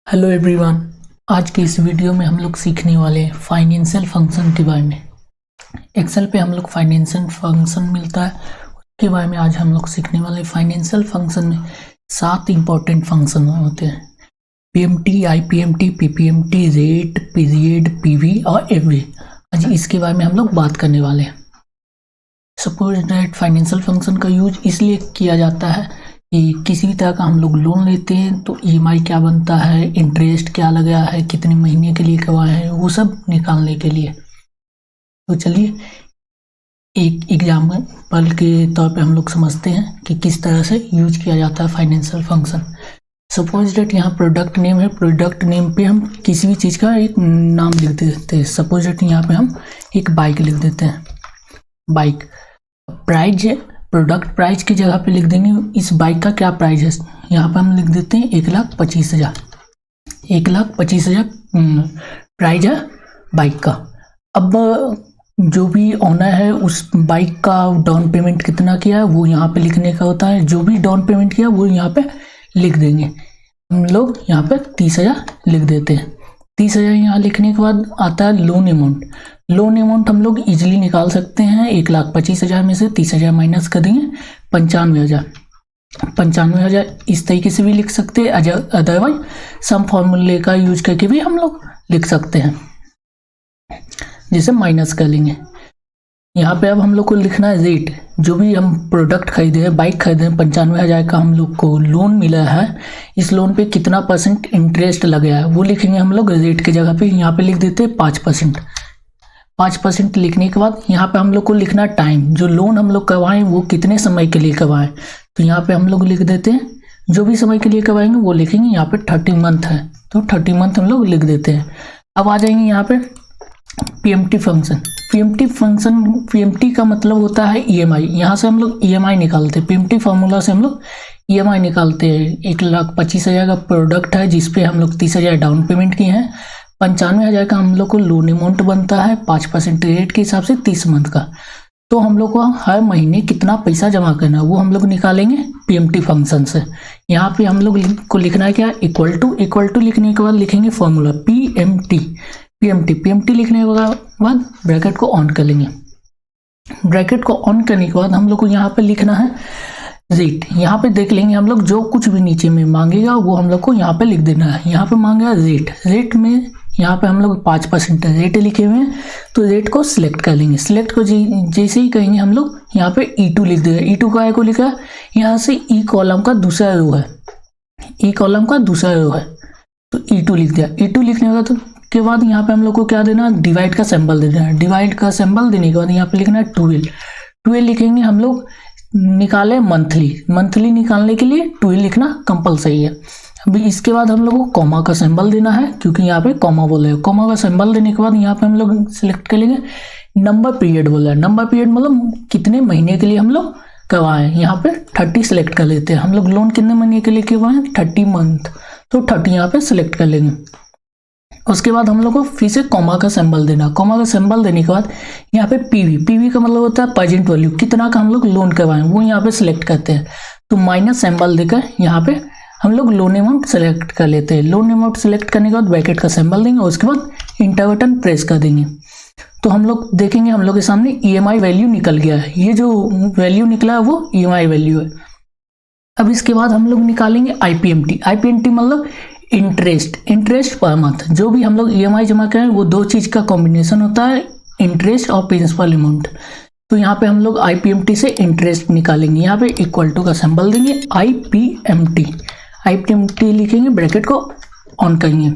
Hello everyone. आज के इस वीडियो में हम लोग सीखने वाले हैं फाइनेंशियल फंक्शन के बारे में। एक्सेल पे हम लोग फाइनेंशियल फंक्शन मिलता है, उसके बारे में आज हम लोग सीखने वाले हैं। फाइनेंशियल फंक्शन में 7 इंपॉर्टेंट फंक्शन होते हैं: PMT, IPMT, PPMT, rate, period, PV और एवरेज। आज इसके बारे में हम लोग बात करने वाले हैं। सपोज दैट फाइनेंशियल फंक्शन का यूज इसलिए किया जाता है कि किसी भी तरह का हम लोग लोन लेते हैं तो ईएमआई क्या बनता है, इंटरेस्ट क्या लगा है, कितने महीने के लिए करवाए हैं, वो सब निकालने के लिए। तो चलिए एक एग्जाम्पल के तौर पे हम लोग समझते हैं कि किस तरह से यूज किया जाता है फाइनेंशियल फंक्शन। सपोज दैट यहाँ प्रोडक्ट नेम है, प्रोडक्ट नेम पे हम किसी भी चीज़ का एक नाम लिख देते हैं। सपोज दैट यहाँ पे हम एक बाइक लिख देते हैं, बाइक। प्राइस है, प्रोडक्ट प्राइस की जगह पे लिख देंगे इस बाइक का क्या प्राइस है। यहाँ पे हम लिख देते हैं 1,25,000। 1,25,000 प्राइस है बाइक का। अब जो भी ओनर है उस बाइक का डाउन पेमेंट कितना किया है वो यहाँ पे लिखने का होता है। जो भी डाउन पेमेंट किया वो यहाँ पे लिख देंगे। हम लोग यहाँ पे 30,000 लिख देते हैं। 30,000 यहाँ लिखने के बाद आता है लोन अमाउंट। लोन अमाउंट हम लोग इजीली निकाल सकते हैं। 1,25,000 में से 30,000 माइनस कर देंगे 95,000। 95,000 इस तरीके से भी लिख सकते हैं, अदरवाइज सम फॉर्मूले का यूज करके भी हम लोग लिख सकते हैं, जैसे माइनस कर लेंगे। यहाँ पे अब हम लोग को लिखना है रेट। जो भी हम प्रोडक्ट खरीदे हैं, बाइक खरीदे हैं, 95,000 का हम लोग को लोन मिला है, इस लोन पे कितना % इंटरेस्ट लगा है वो लिखेंगे हम लोग रेट की जगह पे। यहाँ पे लिख देते हैं 5%। 5% लिखने के बाद यहाँ पे हम लोग को लिखना टाइम। जो लोन हम लोग करवाएं वो कितने समय के लिए करवाएं, तो यहाँ पे हम लोग लिख देते हैं जो भी समय के लिए करवाएंगे वो लिखेंगे। यहाँ पे 30 मंथ है तो 30 मंथ हम लोग लिख देते हैं। अब आ जाएंगे यहाँ पे पीएमटी फंक्शन। पीएमटी का मतलब होता है ईएमआई। यहाँ से हम लोग ईएमआई निकालते हैं। पीएमटी फार्मूला से हम लोग ईएमआई निकालते हैं। 1,25,000 का प्रोडक्ट है जिसपे हम लोग 30,000 डाउन पेमेंट किए हैं। 95,000 का हम लोग को लोन अमाउंट बनता है 5% रेट के हिसाब से 30 मंथ का। तो हम लोग को हर महीने कितना पैसा जमा करना है वो हम लोग निकालेंगे पीएमटी फंक्शन से। यहाँ पे हम लोग को लिखना है क्या, इक्वल टू लिखने के बाद लिखेंगे फॉर्मूला पीएमटी लिखने के बाद ब्रैकेट को ऑन कर लेंगे। ब्रैकेट को ऑन करने के बाद हम लोग को यहाँ पे लिखना है रेट। यहाँ पे देख लेंगे हम लोग जो कुछ भी नीचे में मांगेगा वो हम लोग को यहाँ पे लिख देना है। यहाँ पे मांगेगा रेट। रेट में यहाँ पे हम लोग 5% रेट लिखे हुए हैं तो रेट को सिलेक्ट कर लेंगे। सिलेक्ट को जैसे ही कहेंगे हम लोग यहाँ पे E2 लिख देंगे। E2 का को लिखा यहाँ से ई कॉलम का दूसरा रो है, ई कॉलम का दूसरा रो है तो E2 लिख दिया। E2 लिखने के बाद यहाँ पे हम लोग को क्या देना, डिवाइड का सिंबल दे देना। डिवाइड का सिंबल देने के बाद यहाँ पे लिखना है 12 लिखेंगे हम लोग। निकाले मंथली निकालने के लिए 12 लिखना कंपलसरी है। अभी इसके बाद हम लोग को कॉमा का सिंबल देना है क्योंकि यहाँ पे कॉमा बोले। कॉमा का सिंबल देने के बाद यहाँ पे हम लोग सिलेक्ट कर लेंगे नंबर पीरियड बोला है। नंबर पीरियड मतलब कितने महीने के लिए हम लोग करवाएं। यहाँ पे 30 सिलेक्ट कर लेते हैं। हम लोग लोन कितने महीने के लिए करवाएं, 30 मंथ, तो 30 यहाँ पे सिलेक्ट कर लेंगे। उसके बाद हम लोग को फिर से कॉमा का सिंबल देना। कॉमा का सिंबल देने के बाद यहाँ पे पीवी का मतलब होता है प्रेजेंट वैल्यू, कितना का हम लोग लोन करवाएं वो यहाँ पे सिलेक्ट करते हैं। तो माइनस सिंबल देकर यहाँ पे हम लोग लोन अमाउंट सेलेक्ट कर लेते हैं। लोन अमाउंट सेलेक्ट करने के बाद ब्रैकेट का सिंबल देंगे और उसके बाद इंटर बटन प्रेस कर देंगे। तो हम लोग देखेंगे हम लोग के सामने ईएमआई वैल्यू निकल गया है। ये जो वैल्यू निकला है वो ईएमआई वैल्यू है। अब इसके बाद हम लोग निकालेंगे आईपीएमटी मतलब इंटरेस्ट पर मंथ। जो भी हम लोग ईएमआई जमा करें वो दो चीज का कॉम्बिनेशन होता है, इंटरेस्ट और प्रिंसिपल अमाउंट। तो यहाँ पे हम लोग आईपीएमटी से इंटरेस्ट निकालेंगे। यहाँ पे इक्वल टू का सिंबल देंगे आईपीएमटी लिखेंगे, ब्रैकेट को ऑन करेंगे।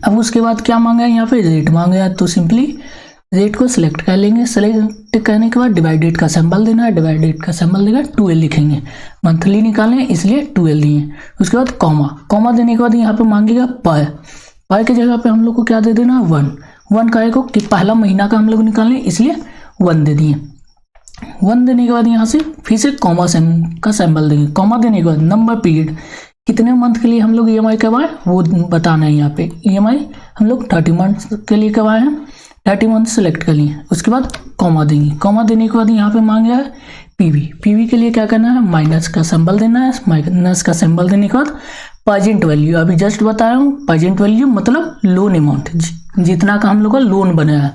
अब उसके बाद क्या मांगा है, यहाँ पे रेट मांगा है तो सिंपली रेट को सिलेक्ट कर लेंगे। सिलेक्ट करने के बाद डिवाइडेड का सिंबल देना है। डिवाइडेड का सिंबल देगा 12 लिखेंगे। मंथली निकालें इसलिए 12 दिए। उसके बाद कॉमा देने के बाद यहाँ पे मांगेगा पर की जगह पे हम लोग को क्या दे देना, 1 का को कि पहला महीना का हम लोग निकालें इसलिए 1 दे दिए। 1 देने के बाद यहाँ से फिर से कॉमा का सिंबल देंगे। कॉमा देने के बाद नंबर पीरियड, कितने मंथ के लिए हम लोग EMI करवाएं वो बताना है। यहाँ पे EMI हम लोग 30 मंथ के लिए करवाए हैं, 30 मंथ सेलेक्ट कर लिए। उसके बाद कॉमा देंगे, कॉमा देने के बाद यहाँ पे मांगा है पीवी के लिए क्या करना है, माइनस का सिंबल देना है। माइनस का सिंबल देने के बाद प्रेजेंट वैल्यू, अभी जस्ट बताया हूँ, प्रेजेंट वैल्यू मतलब लोन अमाउंट, जितना का हम लोग का लोन बना है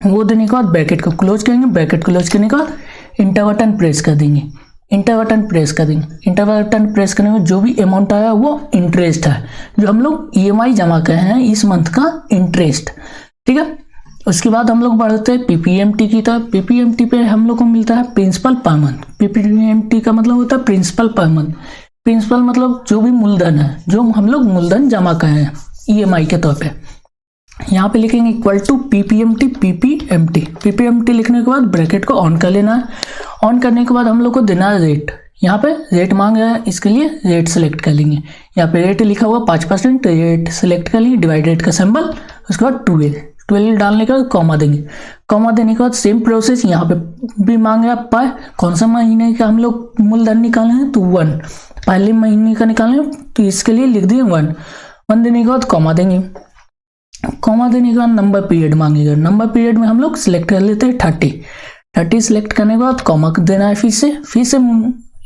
वो देने के बाद ब्रैकेट को क्लोज करेंगे। ब्रैकेट क्लोज करने के बाद इंटर बटन प्रेस कर देंगे, इंटर बटन प्रेस कर देंगे। इंटर बटन प्रेस करने में जो भी अमाउंट आया वो इंटरेस्ट है, जो हम लोग EMI जमा कर हैं इस मंथ का इंटरेस्ट, ठीक है। उसके बाद हम लोग बढ़ते हैं PPMT की तरफ। PPMT पे हम लोग को मिलता है प्रिंसिपल पर मंथ। PPMT का मतलब होता है प्रिंसिपल पर मंथ। प्रिंसिपल मतलब जो भी मूलधन है, जो हम लोग मूलधन जमा कर हैं EMI के तौर पे। यहाँ पे लिखेंगे इक्वल टू PPMT लिखने के बाद ब्रैकेट को ऑन कर लेना है। ऑन करने के बाद हम लोग को देना है रेट। यहाँ पे रेट मांग रहा है, इसके लिए रेट सेलेक्ट कर लेंगे। यहाँ पे रेट लिखा हुआ 5%, रेट सेलेक्ट कर लेंगे, डिवाइडेड का सिंबल, उसके बाद 12 डालने के बाद कॉमा देंगे। कॉमा देने के बाद सेम प्रोसेस यहाँ पे भी मांग रहा है पर कौन सा महीने का हम लोग मूलधन निकाले हैं तो 1, पहले महीने का निकाले तो इसके लिए लिख दिए 1 देने के बाद कॉमा देंगे। कॉमा देने के बाद नंबर पीरियड मांगेगा। नंबर पीरियड में हम लोग सिलेक्ट कर लेते हैं 30 सिलेक्ट करने के बाद कॉमा देना है। फिर से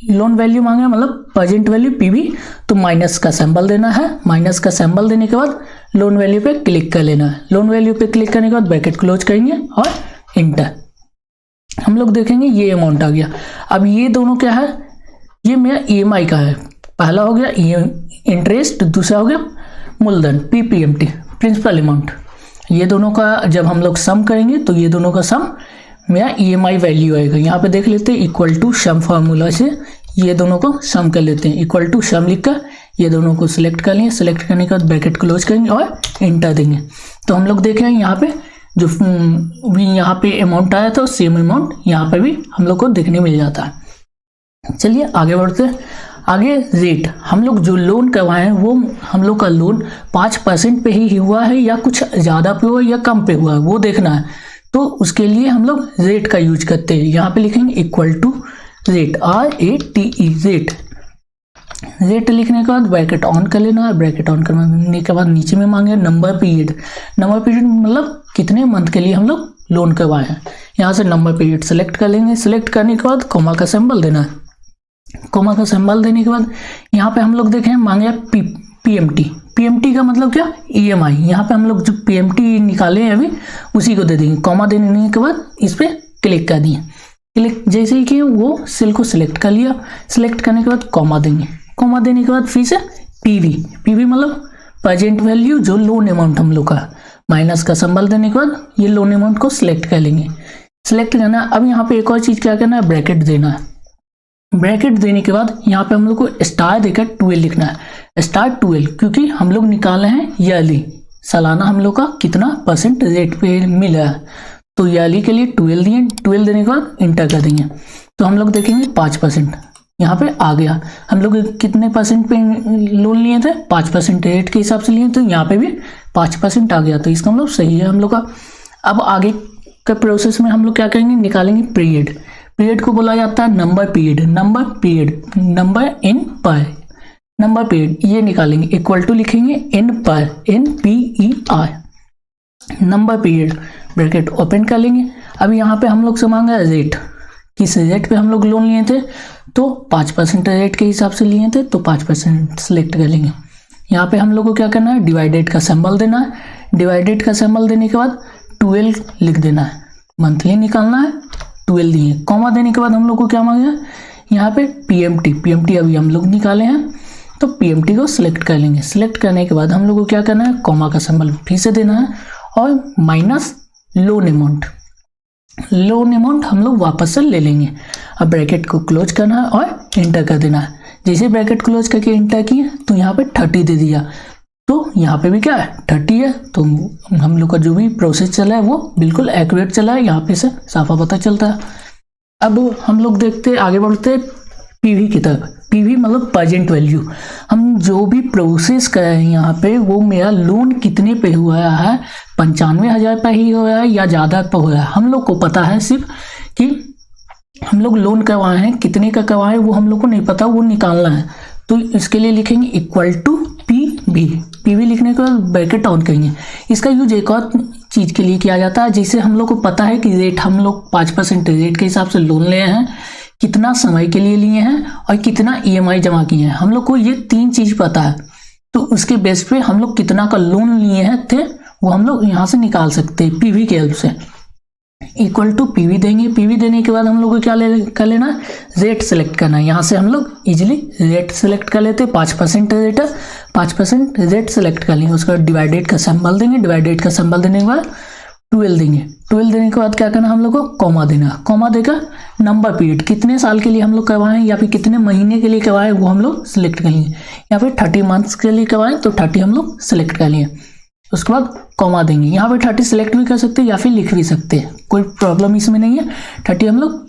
लोन वैल्यू मांगे मतलब प्रेजेंट वैल्यू PV, तो माइनस का सिंबल देना है। माइनस का सिंबल देने के बाद लोन वैल्यू पे क्लिक कर लेना है। लोन वैल्यू पे क्लिक करने के बाद ब्रैकेट क्लोज करेंगे और इंटर। हम लोग देखेंगे ये अमाउंट आ गया। अब ये दोनों क्या है, ये मेरा EMI का है। पहला हो गया इंटरेस्ट, दूसरा हो गया मूलधन PPMT प्रिंसिपल अमाउंट। ये दोनों का जब हम लोग सम करेंगे तो ये दोनों का सम मेरा EMI वैल्यू आएगा। यहाँ पे देख लेते हैं इक्वल टू सम फार्मूला से ये दोनों को सम कर लेते हैं। इक्वल टू सम लिखकर ये दोनों को सिलेक्ट कर लेंगे। सिलेक्ट करने के बाद ब्रैकेट क्लोज करेंगे और इंटर देंगे। तो हम लोग देखें यहाँ पे जो भी यहाँ पे अमाउंट आया था सेम अमाउंट यहाँ पे भी हम लोग को देखने मिल जाता है। चलिए आगे बढ़ते हैं। आगे रेट, हम लोग जो लोन करवाए हैं वो हम लोग का लोन 5% पे ही हुआ है या कुछ ज़्यादा पे हुआ है या कम पे हुआ है वो देखना है। तो उसके लिए हम लोग रेट का यूज करते हैं। यहाँ पे लिखेंगे equal to rate, RATE rate लिखने के बाद ब्रैकेट ऑन कर लेना है। ब्रैकेट ऑन करने के बाद नीचे में मांगे नंबर पीरियड। नंबर पीरियड मतलब कितने मंथ के लिए हम लोग लोन करवाए हैं। यहाँ से नंबर पीरियड सेलेक्ट कर लेंगे। सेलेक्ट करने के बाद कॉमा का सिंबल देना है। कॉमा का सिंबल देने के बाद यहाँ पे हम लोग देखें मांगे PMT का मतलब क्या, EMI। यहाँ पे हम लोग जो PMT निकाले हैं अभी उसी को दे देंगे। कॉमा देने के बाद इस पर क्लिक कर दिए। क्लिक जैसे ही किए वो सेल को सिलेक्ट कर लिया। सिलेक्ट करने के बाद कॉमा देंगे। कॉमा देने के बाद फिर से PV मतलब प्रेजेंट वैल्यू जो लोन अमाउंट हम लोग का, माइनस का सिंबल देने के बाद ये लोन अमाउंट को सिलेक्ट कर लेंगे। सिलेक्ट करना। अब यहाँ पे एक और चीज़ क्या करना है, ब्रैकेट देना है। ब्रैकेट देने के बाद यहाँ पे हम लोग को स्टार देकर 12 लिखना है। स्टार 12 क्योंकि हम लोग निकाले हैं ईयरली, सालाना हम लोग का कितना % रेट पे मिला है तो ईयरली के लिए 12 दिए। 12 देने के बाद इंटर कर देंगे तो हम लोग देखेंगे 5% यहाँ पे आ गया। हम लोग कितने % पे लोन लिए थे, 5% रेट के हिसाब से लिए तो यहाँ पे भी 5% आ गया। तो इसका मतलब सही है हम लोग का। अब आगे का प्रोसेस में हम लोग क्या करेंगे, निकालेंगे पीरियड। पीरियड को बोला जाता है नंबर पीरियड नंबर पीरियड ये निकालेंगे। इक्वल टू लिखेंगे NPER number period. Bracket open कर लेंगे। अब यहाँ पे हम लोग से मांगा रेट, किस रेट पे हम लोग लोन लिए थे तो 5% रेट के हिसाब से लिए थे तो 5% सिलेक्ट कर लेंगे। यहाँ पे हम लोग को क्या करना है, डिवाइडेड का सिंबल देना है। डिवाइडेड का सिंबल देने के बाद 12 लिख देना है। मंथली निकालना है, 12 दिए। कॉमा देने के बाद हम लोग को क्या मांगा, यहाँ पे PMT अभी हम लोग निकाले हैं तो PMT को सिलेक्ट कर लेंगे। सिलेक्ट करने के बाद हम लोग को क्या करना है, कॉमा का सिंबल फिर से देना है और माइनस लोन अमाउंट हम लोग वापस से ले लेंगे। अब ब्रैकेट को क्लोज करना है और इंटर कर देना है। जैसे ब्रैकेट क्लोज करके इंटर किए तो यहाँ पे 30 दे दिया तो यहाँ पे भी क्या है 30 है। तो हम लोग का जो भी प्रोसेस चला है वो बिल्कुल एक्यूरेट चला है, यहाँ पे से साफा पता चलता है। अब हम लोग देखते आगे बढ़ते PV की तरफ। PV मतलब प्रेजेंट वैल्यू। हम जो भी प्रोसेस कर रहे हैं यहाँ पे वो मेरा लोन कितने पे हुआ है, 95,000 पे ही हुआ है या ज़्यादा पे हुआ है। हम लोग को पता है सिर्फ कि हम लोग लोन करवाए हैं, कितने का करवाए वो हम लोग को नहीं पता, वो निकालना है। तो इसके लिए लिखेंगे इक्वल टू PV। PV लिखने के बाद ब्रैकेट ऑन करेंगे। इसका यूज एक और चीज़ के लिए किया जाता है, जिसे हम लोग को पता है कि रेट हम लोग 5% रेट के हिसाब से लोन लिए हैं, कितना समय के लिए लिए हैं और कितना EMI जमा किए हैं। हम लोग को ये 3 चीज़ पता है, तो उसके बेस पे हम लोग कितना का लोन लिए हैं थे वो हम लोग यहाँ से निकाल सकते हैं PV के हेल्प से। इक्वल टू PV देंगे। PV देने के बाद हम लोग को क्या कर लेना है, रेट सेलेक्ट करना है। यहाँ से हम लोग इजिली रेट सेलेक्ट कर लेते हैं। 5% रेट है, 5% रेट सेलेक्ट कर लेंगे। उसके बाद डिवाइडेड का सिंबल देंगे। डिवाइडेड का सिंबल देने के बाद 12 देंगे। 12 देने के बाद क्या करना हम लोग को, कॉमा देना। कॉमा देकर नंबर पीरियड, कितने साल के लिए हम लोग करवाएं या फिर कितने महीने के लिए करवाएं वो हम लोग सिलेक्ट कर लेंगे। या फिर 30 मंथ्स के लिए करवाएं तो 30 हम लोग सिलेक्ट कर लिए। उसके बाद कॉमा देंगे। यहाँ पे 30 सेलेक्ट भी कर सकते हैं या फिर लिख भी सकते हैं, कोई प्रॉब्लम इसमें नहीं है। 30 हम लोग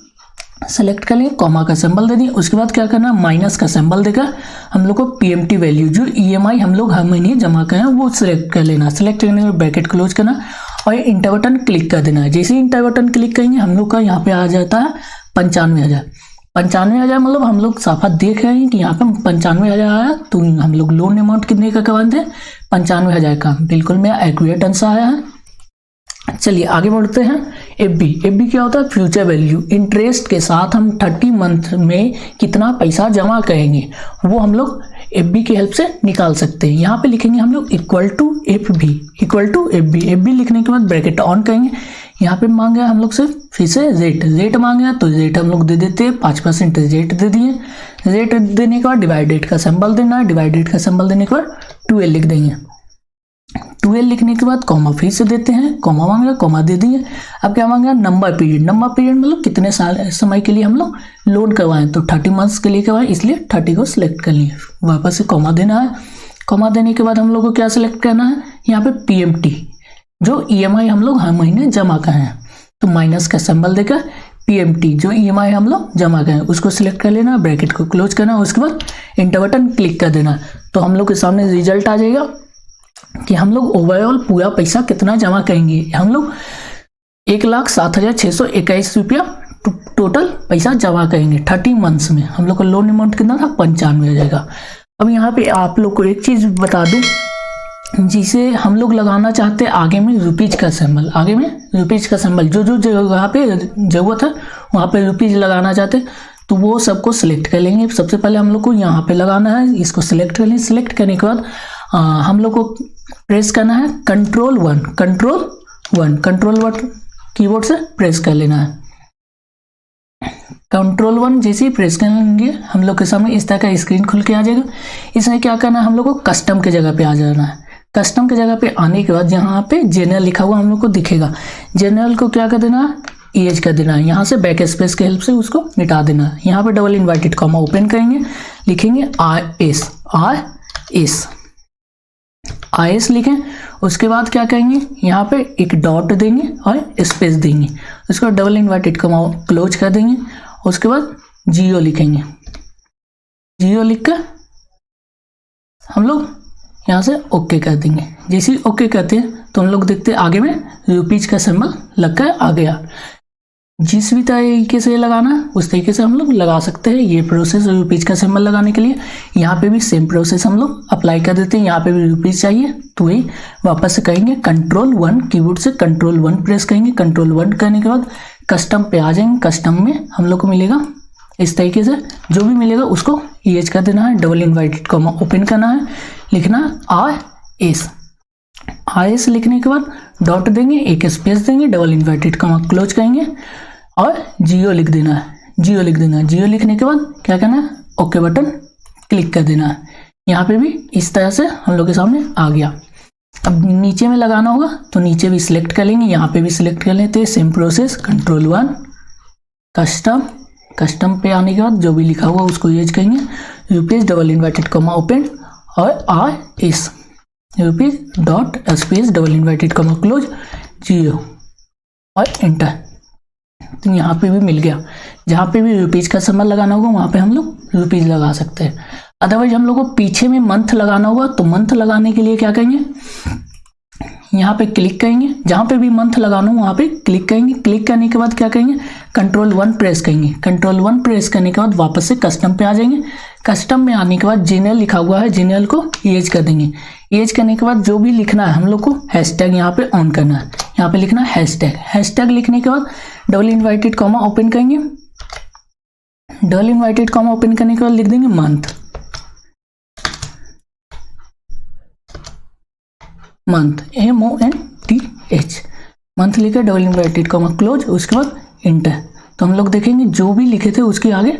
सेलेक्ट कर लेंगे, कॉमा का सिंबल दे दिए। उसके बाद क्या करना, माइनस का सिंबल देकर हम लोग को PMT वैल्यू, जो EMI हम लोग हर महीने जमा करें वो सिलेक्ट कर लेना। सिलेक्ट करने के बाद ब्रैकेट क्लोज करना और इंटर बटन क्लिक कर देना है। जैसे ही इंटर बटन क्लिक करेंगे हम लोग का यहाँ पे आ जाता है 95,000। 95,000 मतलब हम लोग साफा देख रहे हैं कि यहाँ पे 95,000 आया। तो हम लोग लोन अमाउंट कितने का करवाए थे, 95,000 का। बिल्कुल मेरा एक्यूरेट आंसर आया है। चलिए आगे बढ़ते हैं। FB क्या होता है, फ्यूचर वैल्यू। इंटरेस्ट के साथ हम 30 मंथ में कितना पैसा जमा करेंगे वो हम लोग FB की हेल्प से निकाल सकते हैं। यहाँ पे लिखेंगे हम लोग equal to FB, equal to FB लिखने के बाद ब्रैकेट ऑन करेंगे। यहाँ पे मांगे हम लोग से फिर से रेट मांगे तो रेट हम लोग दे देते हैं, 5% रेट दे दिए। रेट देने के बाद डिवाइडेड का सिंबल देना है। डिवाइडेड का सिंबल देने के बाद 12 लिख देंगे। 12 लिखने के बाद कॉमा फिर से देते हैं, कॉमा मांगा, कॉमा दे दिए। अब क्या मांगा, नंबर पीरियड। नंबर पीरियड मतलब कितने साल समय के लिए हम लोग लोन करवाएं, तो 30 मंथ्स के लिए करवाएं, इसलिए 30 को सिलेक्ट कर लिए। वापस से कॉमा देना है। कॉमा देने के बाद हम लोग को क्या सिलेक्ट करना है, यहाँ पे PMT, जो EMI हम लोग हर महीने जमा करें हैं, तो माइनस का सिंबल देकर PMT जो EMI हम लोग जमा करें उसको सिलेक्ट कर लेना, ब्रैकेट को क्लोज करना। उसके बाद इंटर बटन क्लिक कर देना। तो हम लोग के सामने रिजल्ट आ जाएगा कि हम लोग ओवरऑल पूरा पैसा कितना जमा करेंगे। हम लोग 1,07,621 रुपया टोटल पैसा जमा करेंगे 30 मंथ्स में। हम लोग का लोन अमाउंट कितना था, 95 का। अब यहाँ पे आप लोग को एक चीज़ बता दूं, जिसे हम लोग लगाना चाहते हैं आगे में रुपीज का सिंबल। आगे में रुपीज का सिंबल, जो जगह पे जरूरत है वहाँ पे रुपीज लगाना चाहते हैं तो वो सबको सिलेक्ट कर लेंगे। सबसे पहले हम लोग को यहाँ पे लगाना है, इसको सिलेक्ट कर लेंगे। सिलेक्ट करने के बाद हम लोग को प्रेस करना है कंट्रोल वन कीबोर्ड से प्रेस कर लेना है। कंट्रोल 1 जैसे ही प्रेस करेंगे हम लोग के सामने इस तरह का स्क्रीन खुल के आ जाएगा। इसमें क्या करना है, हम लोग को कस्टम के जगह पे आ जाना है। कस्टम के जगह पे आने के बाद यहाँ पे जनरल लिखा हुआ हम लोग को दिखेगा। जनरल को क्या कर देना है, EH कर देना है। यहाँ से बैक स्पेस के हेल्प से उसको मिटा देना है। यहाँ पे डबल इन्वर्टेड कॉमा ओपन करेंगे, लिखेंगे IS लिखें। उसके बाद क्या करेंगे, यहाँ पे एक डॉट देंगे और स्पेस देंगे। उसके बाद डबल इन्वर्टेड कॉमा क्लोज कर देंगे। उसके बाद जियो लिखेंगे। जियो लिख कर हम लोग यहाँ से ओके कर देंगे। जैसे ही ओके करते हैं तो हम लोग देखते हैं आगे में रुपीज का सिंबल लग कर आ गया। जिस भी तरीके से लगाना है उस तरीके से हम लोग लगा सकते हैं। ये प्रोसेस रुपीज का सिंबल लगाने के लिए, यहाँ पे भी सेम प्रोसेस हम लोग अप्लाई कर देते हैं। यहाँ पे भी रुपीज चाहिए तो वही वापस से करेंगे कंट्रोल 1 कीबोर्ड से कंट्रोल 1 प्रेस करेंगे। कंट्रोल 1 करने के बाद कस्टम पे आ जाएंगे। कस्टम में हम लोग को मिलेगा इस तरीके से, जो भी मिलेगा उसको EH कर देना है। डबल इन्वर्टेड कॉमा ओपन करना है, लिखना IS लिखने के बाद डॉट देंगे, एक स्पेस देंगे, डबल इन्वर्टेड कॉमा क्लोज करेंगे और जियो लिख देना है। जियो लिखने के बाद क्या करना है, ओके बटन क्लिक कर देना है। यहाँ पे भी इस तरह से हम लोग के सामने आ गया। अब नीचे में लगाना होगा तो नीचे भी सिलेक्ट कर लेंगे, यहाँ पे भी सिलेक्ट कर लेते हैं। सेम प्रोसेस कंट्रोल 1 कस्टम पे आने के बाद जो भी लिखा हुआ उसको यूज करेंगे। Rupees double inverted comma open और IS rupees dot space double inverted comma close जियो और एंटर। तो यहाँ पे भी मिल गया। जहाँ पे भी रुपीज का सिंबल लगाना होगा वहाँ पे हम लोग रुपीज लगा सकते हैं। अदरवाइज हम लोग को पीछे में मंथ लगाना होगा तो मंथ लगाने के लिए क्या करेंगे, यहाँ पे क्लिक करेंगे, जहाँ पे भी मंथ लगाना हो वहाँ पे क्लिक करेंगे। क्लिक करने के बाद क्या करेंगे, कंट्रोल 1 प्रेस करेंगे। कंट्रोल 1 प्रेस करने के बाद वापस से कस्टम पे आ जाएंगे। कस्टम में आने के बाद जीमेल लिखा हुआ है, जीमेल को ईज कर देंगे। ईज करने के बाद जो भी लिखना है हम लोग को हैशटैग यहाँ पे ऑन करना है। यहाँ पे लिखना है हैशटैग। हैशटैग लिखने के बाद डबल इन्वर्टेड कॉमा ओपन करेंगे। डबल इन्वर्टेड कॉमा ओपन करने के बाद लिख देंगे मंथ। मंथ MONTH मंथ लिखे, डबल इन्वर्टेड कॉमा क्लोज, उसके बाद इंटर। तो हम लोग देखेंगे जो भी लिखे थे उसके आगे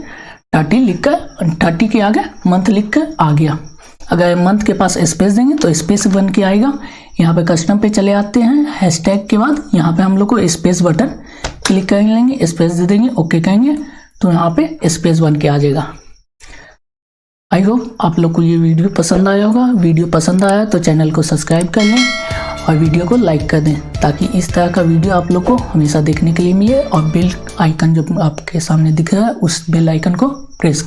30 लिख कर, 30 के आगे मंथ लिख कर आ गया। अगर मंथ के पास स्पेस देंगे तो स्पेस बन के आएगा। यहाँ पे कस्टम पे चले आते हैं। हैशटैग के बाद यहाँ पे हम लोग को स्पेस बटन क्लिक कर लेंगे, स्पेस दे देंगे, ओके कहेंगे तो यहाँ पे स्पेस बन के आ जाएगा। आई होप आप लोग को ये वीडियो पसंद आया होगा। वीडियो पसंद आया तो चैनल को सब्सक्राइब कर लें और वीडियो को लाइक कर दें, ताकि इस तरह का वीडियो आप लोग को हमेशा देखने के लिए मिले। और बेल आइकन जो आपके सामने दिख रहा है उस बेल आइकन को प्रेस